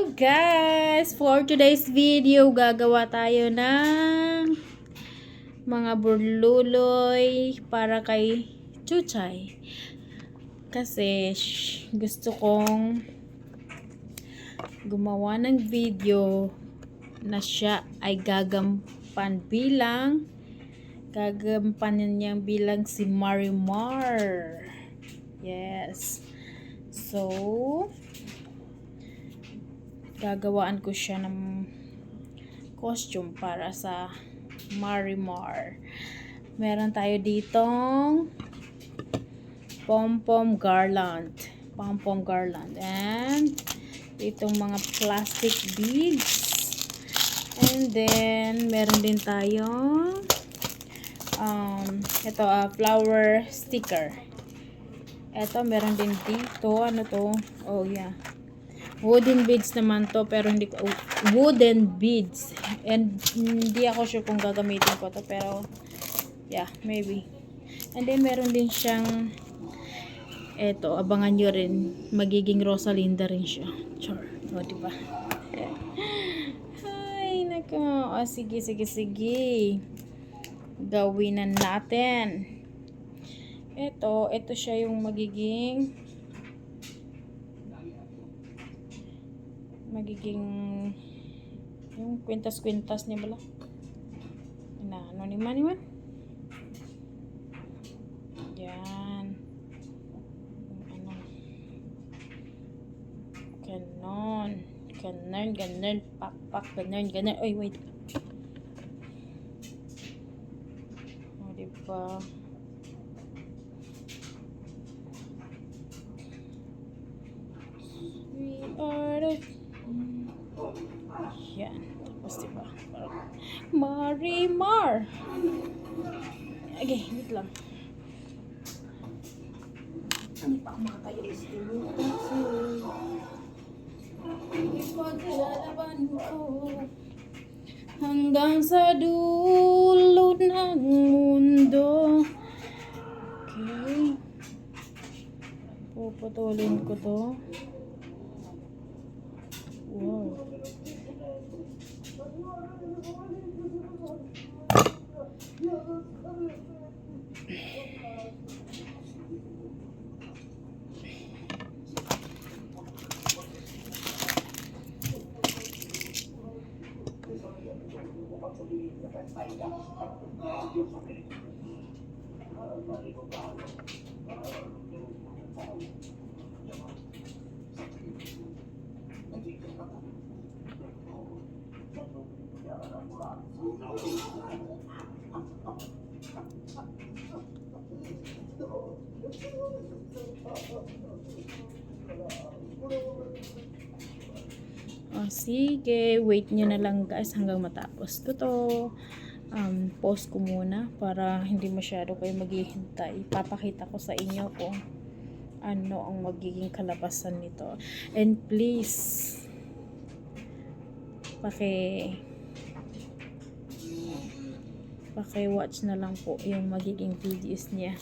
Hello guys! For today's video, gagawa tayo ng mga burluloy para kay Chuchay. Kasi gusto kong gumawa ng video na siya ay gagampanin niya bilang si Marimar. Yes. So, gagawaan ko siya ng costume para sa Marimar. Meron tayo ditong pom-pom garland. Pom-pom garland. And itong mga plastic beads. And then, meron din tayong ito, flower sticker. Ito, meron din dito. Ano to? Oh, yeah. Wooden beads naman to, pero hindi ko wooden beads, and hindi ako sure kung gagamitin ko to, pero yeah, maybe. And then meron din siyang eto, abangan nyo rin, magiging Rosalinda rin siya. Char, o diba? Ay nako, sige gawin na natin. Ito siya yung magiging yung kwintas-kwintas niya bala. Ano ni man. Yan. Ano. Ganon. Pak, ganon. Oy, wait. O, diba? We are the yan. Tapos diba? Marimar. Okay, wait lang. Hindi pa ako makatayo. Ipaglalaban ko hanggang sa dulo ng mundo. Okay. Puputulin ko to. Wow. Sige, wait nyo na lang guys hanggang matapos ko to. Pause ko muna para hindi masyado kayo maghihintay. Papakita ko sa inyo kung ano ang magiging kalabasan nito. And please, paki-watch na lang po yung magiging videos niya.